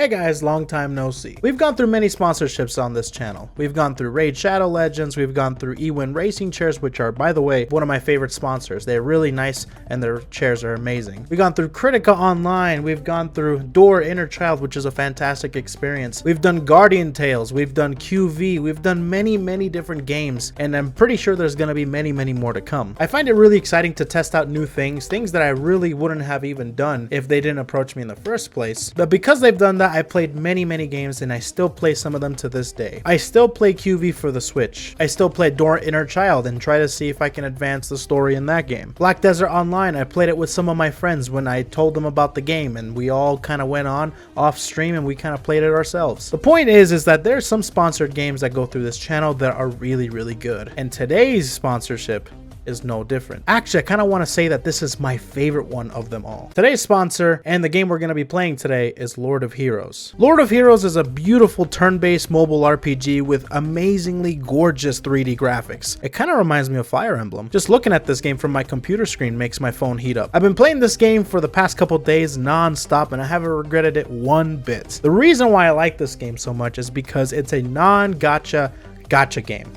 Hey guys, long time no see. We've gone through many sponsorships on this channel. We've gone through Raid Shadow Legends, we've gone through Ewin Racing Chairs, which are, by the way, one of my favorite sponsors. They're really nice and their chairs are amazing. We've gone through Critica Online, we've gone through Door Inner Child, which is a fantastic experience. We've done Guardian Tales, we've done QV, we've done many different games, and I'm pretty sure there's gonna be many more to come. I find it really exciting to test out new things that I really wouldn't have even done if they didn't approach me in the first place. But because they've done that, I played many games and I still play some of them to this day. I still play QV for the Switch. I still play Door Inner Child and try to see if I can advance the story in that game. Black Desert Online, I played it with some of my friends when I told them about the game, and we all kind of went on off stream and we kind of played it ourselves. The point is that there's some sponsored games that go through this channel that are really good. And today's sponsorship is no different. Actually, I kind of want to say that this is my favorite one of them all. Today's sponsor and the game we're going to be playing today is Lord of Heroes. Lord of Heroes is a beautiful turn-based mobile RPG with amazingly gorgeous 3D graphics. It kind of reminds me of Fire Emblem. Just looking at this game from my computer screen makes my phone heat up. I've been playing this game for the past couple days non-stop and I haven't regretted it one bit. The reason why I like this game so much is because it's a non-gacha gacha game.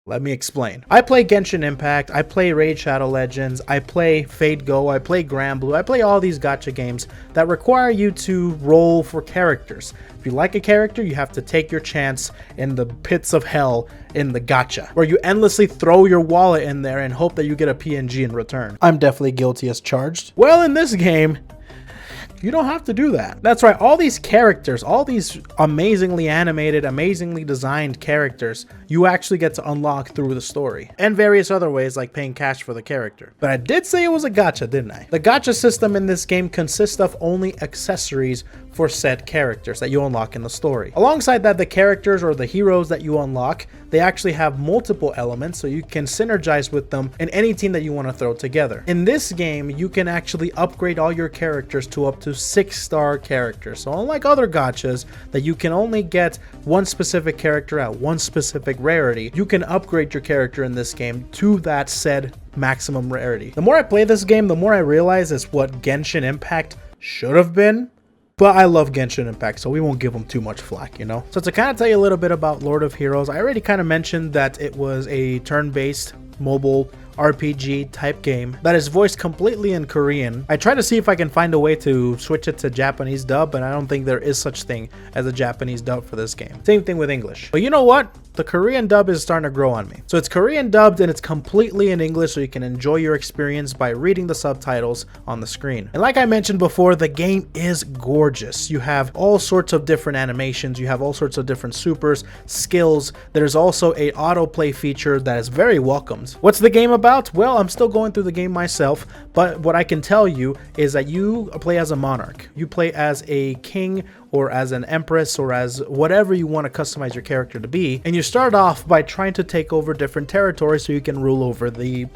Let me explain. I play Genshin Impact, I play Raid Shadow Legends, I play Fade Go, I play Granblue, I play all these gacha games that require you to roll for characters. If you like a character, you have to take your chance in the pits of hell in the gacha, where you endlessly throw your wallet in there and hope that you get a PNG in return. I'm definitely guilty as charged. Well, in this game, you don't have to do that. That's right, all these characters, all these amazingly animated, amazingly designed characters, you actually get to unlock through the story, and various other ways like paying cash for the character. But I did say it was a gacha, didn't I? The gacha system in this game consists of only accessories for said characters that you unlock in the story. Alongside that, the characters or the heroes that you unlock, they actually have multiple elements, so you can synergize with them in any team that you want to throw together. In this game, you can actually upgrade all your characters to up to 6-star characters. So unlike other gachas that you can only get one specific character at one specific rarity, you can upgrade your character in this game to that said maximum rarity. The more I play this game, the more I realize it's what Genshin Impact should have been. But I love Genshin Impact, so we won't give them too much flack, you know? So to kind of tell you a little bit about Lord of Heroes, I already kind of mentioned that it was a turn-based mobile RPG type game that is voiced completely in Korean. I try to see if I can find a way to switch it to Japanese dub, but I don't think there is such thing as a Japanese dub for this game. Same thing with English. But you know what? The Korean dub is starting to grow on me. So it's Korean dubbed and it's completely in English, so you can enjoy your experience by reading the subtitles on the screen. And like I mentioned before, the game is gorgeous. You have all sorts of different animations, you have all sorts of different supers, skills. There's also a autoplay feature that is very welcomed. What's the game about? Well, I'm still going through the game myself, but what I can tell you is that you play as a monarch. You play as a king or as an empress or as whatever you want to customize your character to be, and you start off by trying to take over different territories so you can rule over the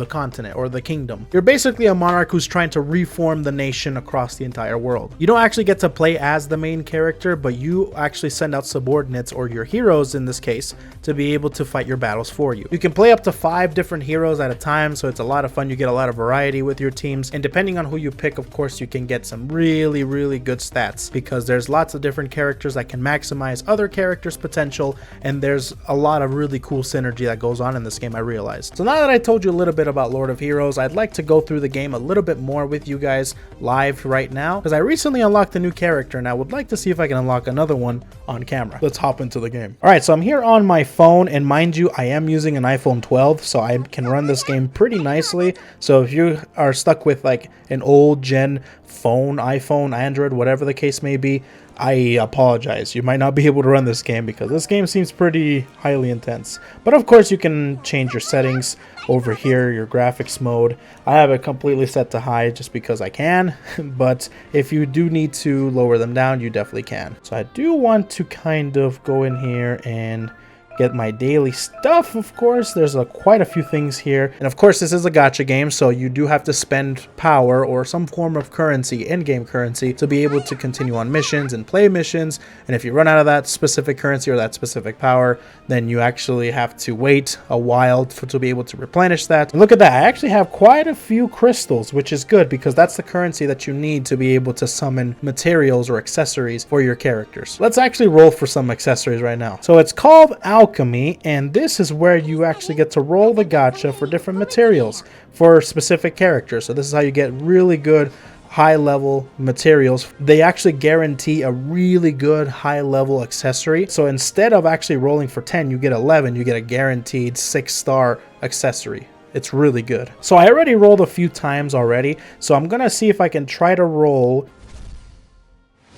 continent or the kingdom. You're basically a monarch who's trying to reform the nation across the entire world. You don't actually get to play as the main character, but you actually send out subordinates, or your heroes in this case, to be able to fight your battles for you. You can play up to 5 different heroes at a time, so it's a lot of fun. You get a lot of variety with your teams, and depending on who you pick, of course, you can get some really good stats, because there's lots of different characters that can maximize other characters' potential, and there's a lot of really cool synergy that goes on in this game, I realized. So now that I told you a little bit about Lord of Heroes, I'd like to go through the game a little bit more with you guys live right now, because I recently unlocked a new character and I would like to see if I can unlock another one on camera. Let's hop into the game. Alright, so I'm here on my phone, and mind you, I am using an iPhone 12, so I can run this game pretty nicely. So if you are stuck with like an old gen phone, iPhone, Android, whatever the case may be, I apologize. You might not be able to run this game because this game seems pretty highly intense. But of course you can change your settings over here, your graphics mode. I have it completely set to high just because I can, but if you do need to lower them down, you definitely can. So I do want to kind of go in here and get my daily stuff. Of course, there's quite a few things here, and of course this is a gacha game, so you do have to spend power or some form of currency, in-game currency, to be able to continue on missions and play missions. And if you run out of that specific currency or that specific power, then you actually have to wait a while to be able to replenish that. And look at that, I actually have quite a few crystals, which is good because that's the currency that you need to be able to summon materials or accessories for your characters. Let's actually roll for some accessories right now. So it's called Alchemy, and this is where you actually get to roll the gacha for different materials for specific characters. So this is how you get really good high level materials. They actually guarantee a really good high level accessory. So instead of actually rolling for 10, you get 11, you get a guaranteed 6-star accessory. It's really good. So I already rolled a few times already, so I'm gonna see if I can try to roll.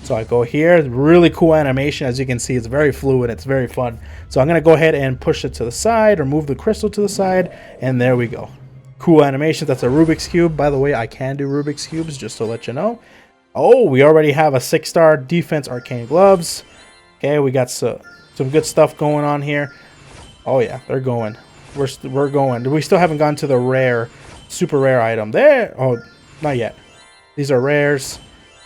So I go here, really cool animation. As you can see, it's very fluid, it's very fun. So I'm gonna go ahead and push it to the side or move the crystal to the side, and there we go. Cool animation. That's a Rubik's Cube. By the way, I can do Rubik's Cubes, just to let you know. Oh, we already have a 6-star defense arcane gloves. Okay, we got some good stuff going on here. Oh yeah, they're going. We're going. We still haven't gone to the rare, super rare item. There. Oh, not yet. These are rares.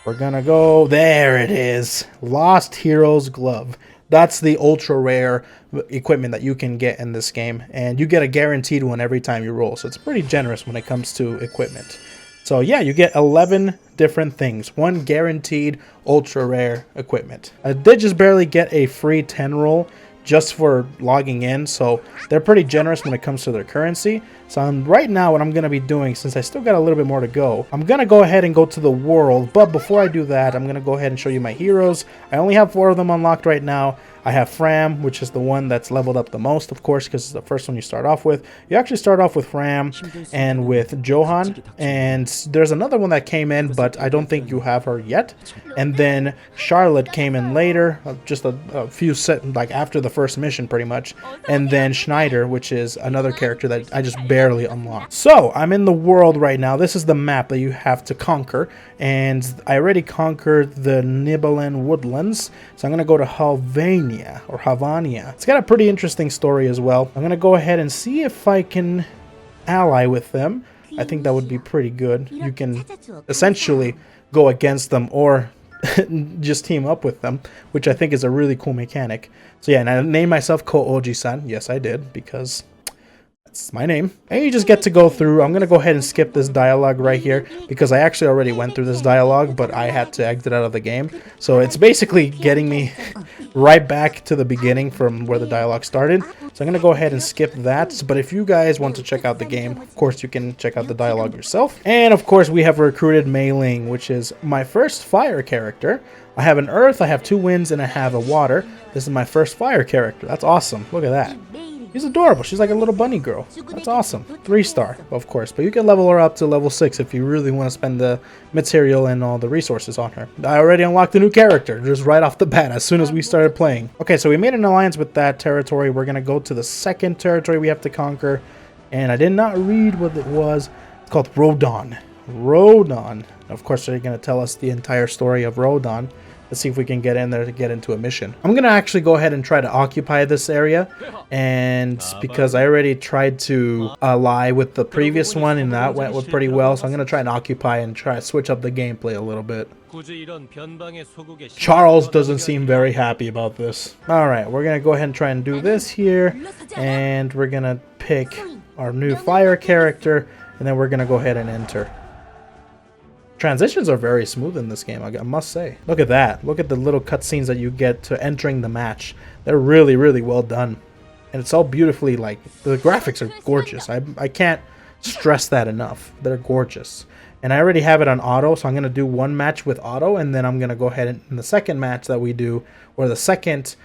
We're gonna go. There it is. Lost Heroes Glove. That's the ultra rare equipment that you can get in this game, and you get a guaranteed one every time you roll. So it's pretty generous when it comes to equipment. So yeah, you get 11 different things, one guaranteed ultra rare equipment. I did just barely get a free 10 roll just for logging in, so they're pretty generous when it comes to their currency. So right now what I'm going to be doing, since I still got a little bit more to go, I'm going to go ahead and go to the world. But before I do that, I'm going to go ahead and show you my heroes. I only have 4 of them unlocked right now. I have Fram, which is the one that's leveled up the most, of course, because it's the first one you start off with. You actually start off with Fram and with Johan, and there's another one that came in, but I don't think you have her yet. And then Charlotte came in later, just a few like after the first mission, pretty much. And then Schneider, which is another character that I just barely unlocked. So I'm in the world right now. This is the map that you have to conquer, and I already conquered the Nibelheim Woodlands, so I'm gonna go to Havania. Or Havania. It's got a pretty interesting story as well. I'm gonna go ahead and see if I can ally with them. I think that would be pretty good. You can essentially go against them or just team up with them, which I think is a really cool mechanic. So yeah, and I named myself Ko-Oji-san. Yes, I did, because that's my name. And you just get to go through. I'm going to go ahead and skip this dialogue right here because I actually already went through this dialogue, but I had to exit out of the game. So it's basically getting me right back to the beginning from where the dialogue started. So I'm going to go ahead and skip that. But if you guys want to check out the game, of course, you can check out the dialogue yourself. And of course, we have recruited Mei Ling, which is my first fire character. I have an earth, I have 2 winds, and I have a water. This is my first fire character. That's awesome. Look at that. She's adorable. She's like a little bunny girl. That's awesome. 3-star, of course. But you can level her up to level 6 if you really want to spend the material and all the resources on her. I already unlocked a new character just right off the bat as soon as we started playing. Okay, so we made an alliance with that territory. We're going to go to the second territory we have to conquer. And I did not read what it was. It's called Rodon. Rodon. Of course, they're going to tell us the entire story of Rodon. Let's see if we can get in there to get into a mission. I'm going to actually go ahead and try to occupy this area. And because I already tried to ally with the previous one and that went pretty well. So I'm going to try and occupy and try to switch up the gameplay a little bit. Charles doesn't seem very happy about this. Alright, we're going to go ahead and try and do this here. And we're going to pick our new fire character. And then we're going to go ahead and enter. Transitions are very smooth in this game, I must say. Look at that. Look at the little cutscenes that you get to entering the match. They're really, really well done. And it's all beautifully, like, the graphics are gorgeous. I can't stress that enough. They're gorgeous. And I already have it on auto, so I'm going to do 1 match with auto, and then I'm going to go ahead and in the second match that we do, or the second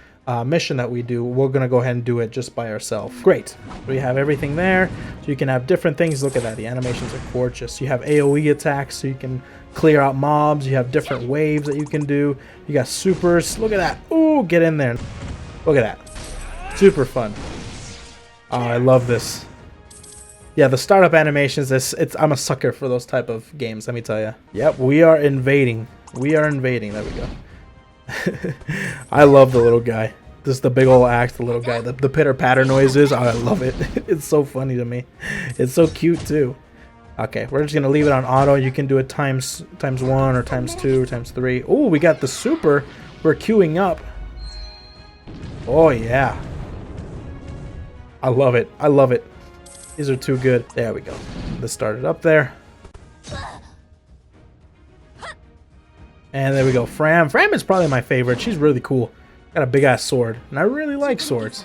mission that we do, we're going to go ahead and do it just by ourselves. Great. We have everything there, so you can have different things. Look at that. The animations are gorgeous. You have AoE attacks, so you can clear out mobs. You have different waves that you can do. You got supers. Look at that. Ooh, get in there. Look at that. Super fun. Oh, I love this. Yeah, the startup animations, I'm a sucker for those type of games, let me tell you. Yep, we are invading. We are invading. There we go. I love the little guy. Just the big old axe, the little guy, the pitter patter noises. Oh, I love it. It's so funny to me. It's so cute too. Okay, we're just gonna leave it on auto. You can do it times 1 or times 2 or times 3. Oh, we got the super. We're queuing up. Oh yeah. I love it. I love it. These are too good. There we go. Let's start it up there. And there we go. Fram. Fram is probably my favorite. She's really cool. Got a big ass sword. And I really like swords.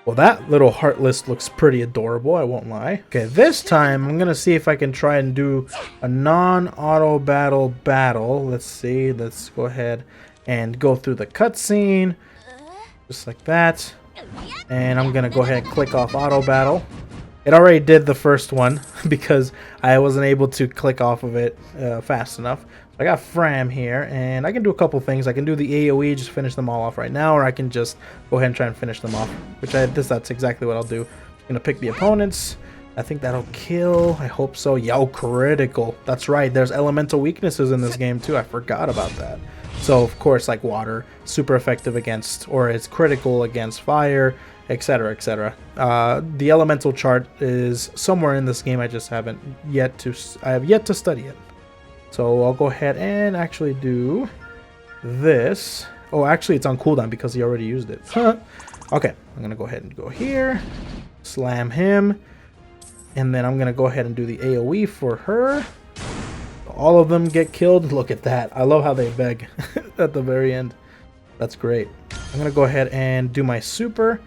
Well, that little heartless looks pretty adorable, I won't lie. Okay, this time I'm gonna see if I can try and do a non-auto battle. Let's see. Let's go ahead and go through the cutscene. Just like that. And I'm gonna go ahead and click off auto battle. It already did the first one because I wasn't able to click off of it fast enough. I got Fram here, and I can do a couple things. I can do the AoE, just finish them all off right now, or I can just go ahead and try and finish them off, which that's exactly what I'll do. I'm gonna pick the opponents. I think that'll kill. I hope so. Yo, critical. That's right. There's elemental weaknesses in this game too. I forgot about that. So of course, like water, super effective against, or it's critical against fire, etc., etc. The elemental chart is somewhere in this game. I just haven't yet to. I have yet to study it. So I'll go ahead and actually do this. Oh, actually, it's on cooldown because he already used it. Okay, I'm gonna go ahead and go here, slam him, and then I'm gonna go ahead and do the AoE for her. All of them get killed. Look at that. I love how they beg at the very end. That's great. I'm gonna go ahead and do my super.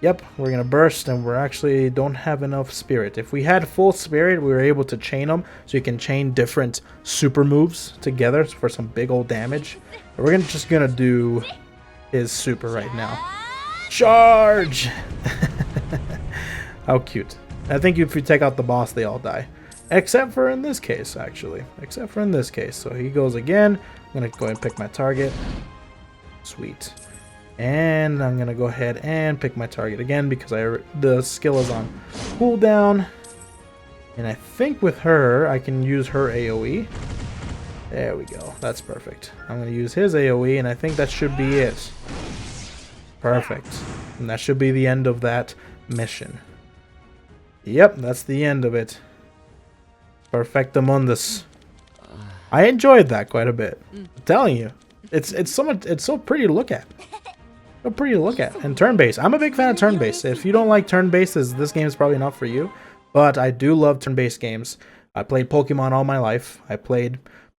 Yep, we're gonna burst, and we're actually don't have enough spirit. If we had full spirit, we were able to chain them, so you can chain different super moves together for some big old damage. But we're just gonna do his super right now. Charge! How cute. I think if you take out the boss, they all die. Except for in this case, actually. Except for in this case. So he goes again. I'm gonna go ahead and pick my target. Sweet. And I'm gonna go ahead and pick my target again because the skill is on cooldown. And I think with her, I can use her AoE. There we go. That's perfect. I'm gonna use his AoE, and I think that should be it. Perfect. And that should be the end of that mission. Yep, that's the end of it. Perfectamundus. I enjoyed that quite a bit. I'm telling you, it's so pretty to look at. So pretty to look at. And turn-based. I'm a big fan of turn-based. If you don't like turn-based, this game is probably not for you. But I do love turn-based games. I played Pokemon all my life. I played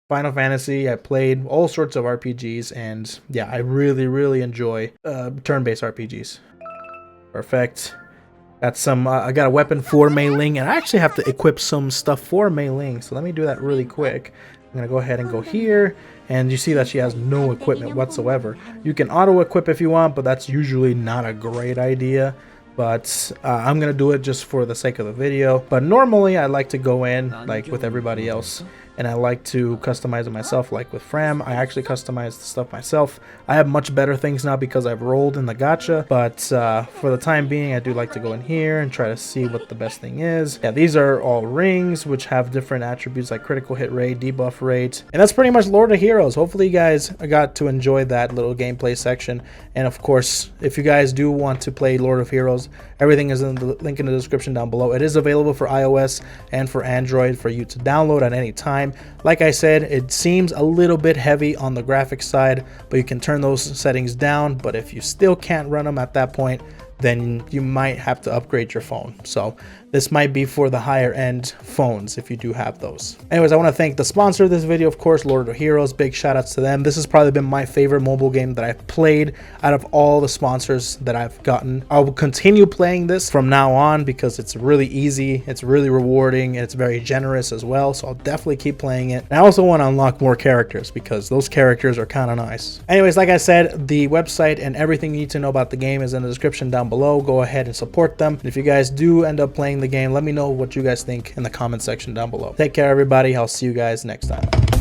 Final Fantasy. I played all sorts of RPGs, and yeah, I really enjoy turn-based RPGs. Perfect. Got some. I got a weapon for Mei Ling, and I actually have to equip some stuff for Mei Ling. So let me do that really quick. I'm gonna go ahead and go here, and you see that she has no equipment whatsoever. You can auto-equip if you want, but that's usually not a great idea. But I'm gonna do it just for the sake of the video. But normally I like to go in like with everybody else, and I like to customize it myself. Like with Fram, I actually customize the stuff myself. I have much better things now because I've rolled in the gacha, but for the time being, I do like to go in here and try to see what the best thing is. Yeah, these are all rings which have different attributes like critical hit rate, debuff rate, and that's pretty much Lord of Heroes. Hopefully you guys got to enjoy that little gameplay section. And of course, if you guys do want to play Lord of Heroes, everything is in the link in the description down below. It is available for iOS and for Android for you to download at any time. Like I said, it seems a little bit heavy on the graphics side, but you can turn those settings down. But if you still can't run them at that point, then you might have to upgrade your phone. So this might be for the higher end phones if you do have those. Anyways, I want to thank the sponsor of this video, of course, Lord of Heroes. Big shout outs to them. This has probably been my favorite mobile game that I've played out of all the sponsors that I've gotten. I will continue playing this from now on because it's really easy, it's really rewarding, and it's very generous as well. So I'll definitely keep playing it. And I also want to unlock more characters because those characters are kind of nice. Anyways, like I said, the website and everything you need to know about the game is in the description down below. Go ahead and support them. And if you guys do end up playing the game, let me know what you guys think in the comment section down below. Take care, everybody. I'll see you guys next time.